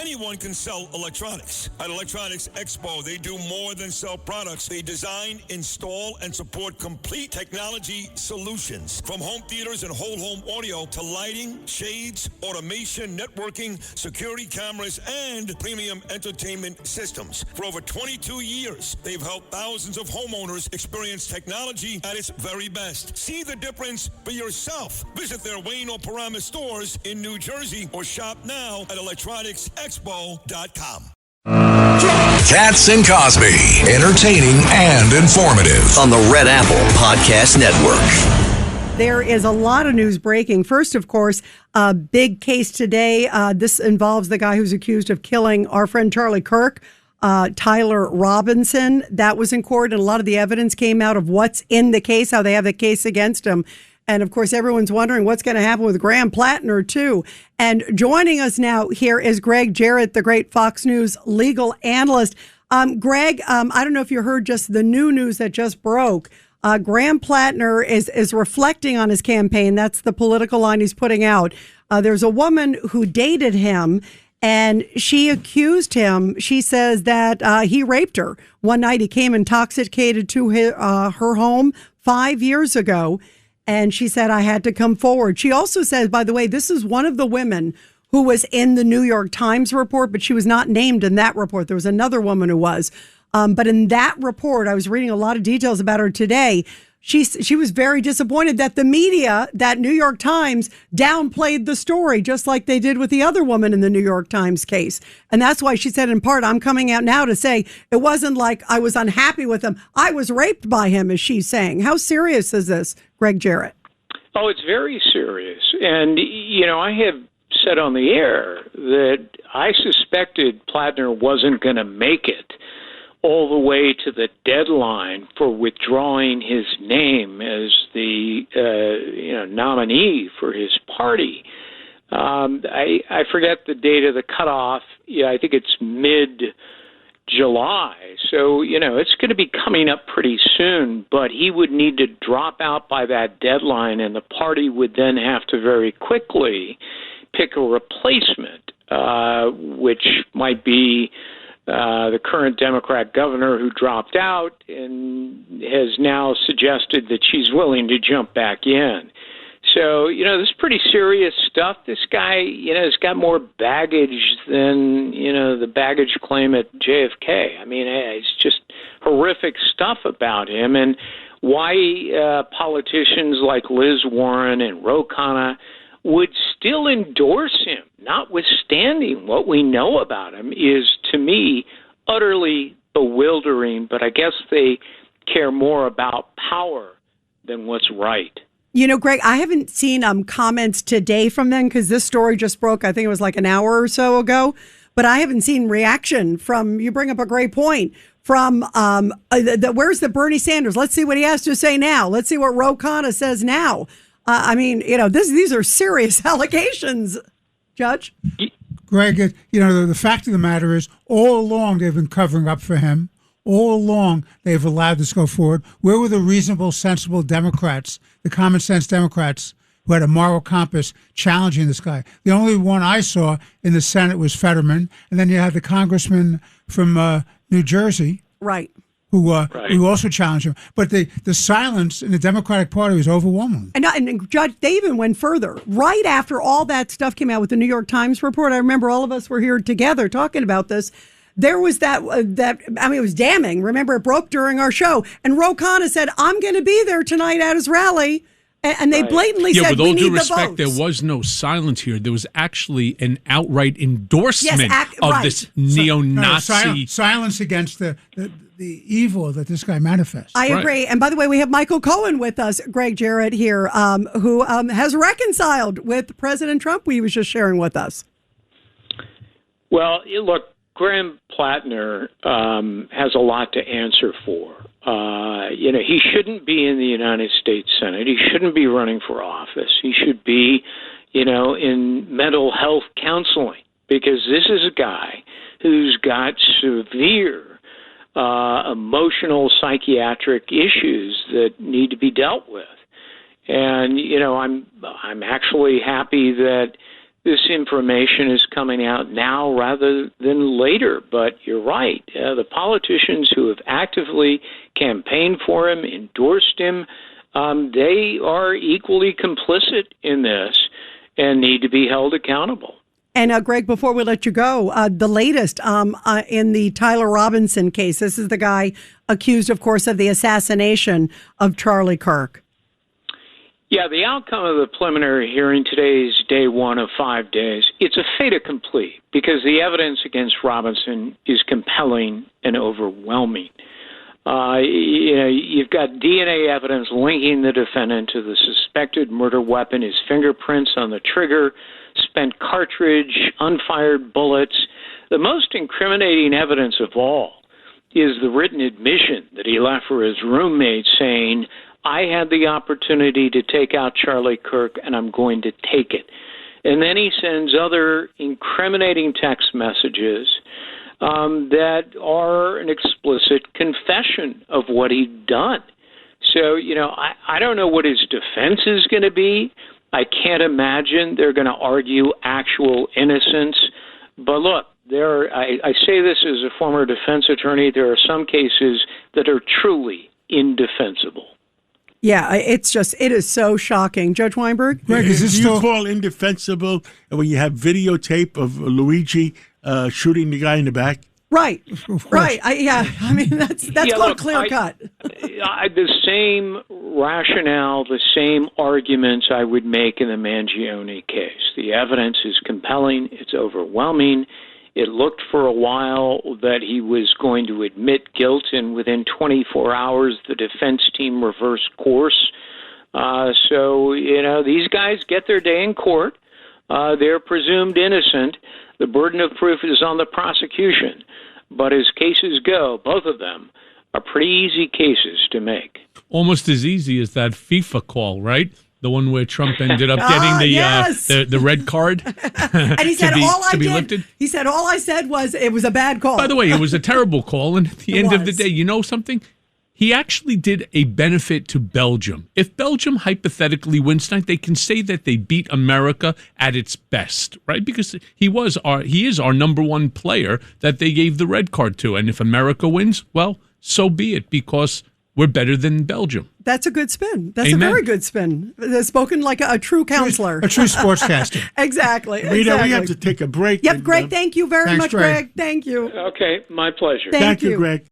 Anyone can sell electronics. At Electronics Expo, they do more than sell products. They design, install, and support complete technology solutions. From home theaters and whole home audio to lighting, shades, automation, networking, security cameras, and premium entertainment systems. For over 22 years, they've helped thousands of homeowners experience technology at its very best. See the difference for yourself. Visit their Wayne or Paramus stores in New Jersey or shop now at electronicsexpo.com. Katz and Cosby, entertaining and informative on the Red Apple Podcast Network. There is a lot of news breaking. First, of course, a big case today. This involves the guy who's accused of killing our friend Charlie Kirk, Tyler Robinson. That was in court, and a lot of the evidence came out of what's in the case, how they have the case against him. And, of course, everyone's wondering what's going to happen with Graham Plattner, too. And joining us now here is Gregg, Jarrett, the great Fox News legal analyst. Gregg, I don't know if you heard just the new news that just broke. Graham Plattner is reflecting on his campaign. That's the political line he's putting out. There's a woman who dated him, and she accused him. She says that he raped her. One night he came intoxicated to her home 5 years ago. And she said, I had to come forward. She also says, by the way, this is one of the women who was in the New York Times report, but she was not named in that report. There was another woman who was. But in that report, I was reading a lot of details about her today. She was very disappointed that the media, that New York Times, downplayed the story, just like they did with the other woman in the New York Times case. And that's why she said, in part, I'm coming out now to say it wasn't like I was unhappy with him. I was raped by him, as she's saying. How serious is this, Gregg, Jarrett? Oh, it's very serious. And, you know, I have said on the air that I suspected Plattner wasn't going to make it all the way to the deadline for withdrawing his name as the nominee for his party. I forget the date of the cutoff. Yeah, I think it's mid-July. So, you know, it's going to be coming up pretty soon, but he would need to drop out by that deadline, and the party would then have to very quickly pick a replacement, which might be the current Democrat governor who dropped out and has now suggested that she's willing to jump back in. So, you know, this is pretty serious stuff. This guy, you know, has got more baggage than, you know, the baggage claim at JFK. I mean, it's just horrific stuff about him. And why politicians like Liz Warren and Ro Khanna would still endorse him, notwithstanding what we know about him, is, to me, utterly bewildering. But I guess they care more about power than what's right. You know, Gregg, I haven't seen comments today from them because this story just broke, I think it was like an hour or so ago. But I haven't seen reaction from, you bring up a great point, from where's the Bernie Sanders? Let's see what he has to say now. Let's see what Ro Khanna says now. I mean, you know, these are serious allegations, Judge. Gregg, you know, the fact of the matter is, all along they've been covering up for him. All along they've allowed this to go forward. Where were the reasonable, sensible Democrats, the common sense Democrats who had a moral compass challenging this guy? The only one I saw in the Senate was Fetterman, and then you had the congressman from New Jersey, right, who also challenged him. But the silence in the Democratic Party was overwhelming. And Judge, they even went further. Right after all that stuff came out with the New York Times report, I remember all of us were here together talking about this. There was that I mean, it was damning. Remember, it broke during our show. And Ro Khanna said, I'm going to be there tonight at his rally. And they blatantly said, with all we need due the respect, votes. there was no silence here. There was actually an outright endorsement of this neo-Nazi. Silence against the evil that this guy manifests. I agree. And by the way, we have Michael Cohen with us, Gregg, Jarrett here, who has reconciled with President Trump. He was just sharing with us. Well, look, Graham Plattner has a lot to answer for. You know, he shouldn't be in the United States Senate. He shouldn't be running for office. He should be, you know, in mental health counseling, because this is a guy who's got severe emotional psychiatric issues that need to be dealt with. And, you know, I'm actually happy that this information is coming out now rather than later. But you're right. The politicians who have actively campaigned for him, endorsed him, they are equally complicit in this and need to be held accountable. And Greg, before we let you go, the latest in the Tyler Robinson case, this is the guy accused, of course, of the assassination of Charlie Kirk. Yeah, the outcome of the preliminary hearing today is day 1 of 5 days. It's a fait accompli because the evidence against Robinson is compelling and overwhelming. You've got DNA evidence linking the defendant to the suspected murder weapon, his fingerprints on the trigger, spent cartridge, unfired bullets. The most incriminating evidence of all is the written admission that he left for his roommate saying, I had the opportunity to take out Charlie Kirk, and I'm going to take it. And then he sends other incriminating text messages that are an explicit confession of what he'd done. So, I don't know what his defense is going to be. I can't imagine they're going to argue actual innocence. But look, I say this as a former defense attorney, there are some cases that are truly indefensible. Yeah, it is so shocking. Judge Weinberg? Greg, do you call indefensible when you have videotape of Luigi shooting the guy in the back? Right, right. I mean, that's called clear cut. The same rationale, the same arguments I would make in the Mangione case. The evidence is compelling. It's overwhelming. It looked for a while that he was going to admit guilt, and within 24 hours, the defense team reversed course. So, these guys get their day in court. They're presumed innocent. The burden of proof is on the prosecution. But as cases go, both of them are pretty easy cases to make. Almost as easy as that FIFA call, right? The one where Trump ended up getting the red card. And he said, he said, all I said was it was a bad call. By the way, it was a terrible call. And at the end of the day, you know something? He actually did a benefit to Belgium. If Belgium hypothetically wins tonight, they can say that they beat America at its best, right? Because he is our number one player that they gave the red card to. And if America wins, well, so be it, because we're better than Belgium. That's a good spin. That's Amen. A very good spin. Spoken like a true counselor. A true sportscaster. Exactly. Rita, we have to take a break. Yep, Greg, thank you very much, Greg. Thank you. Okay, my pleasure. Thank you, Greg.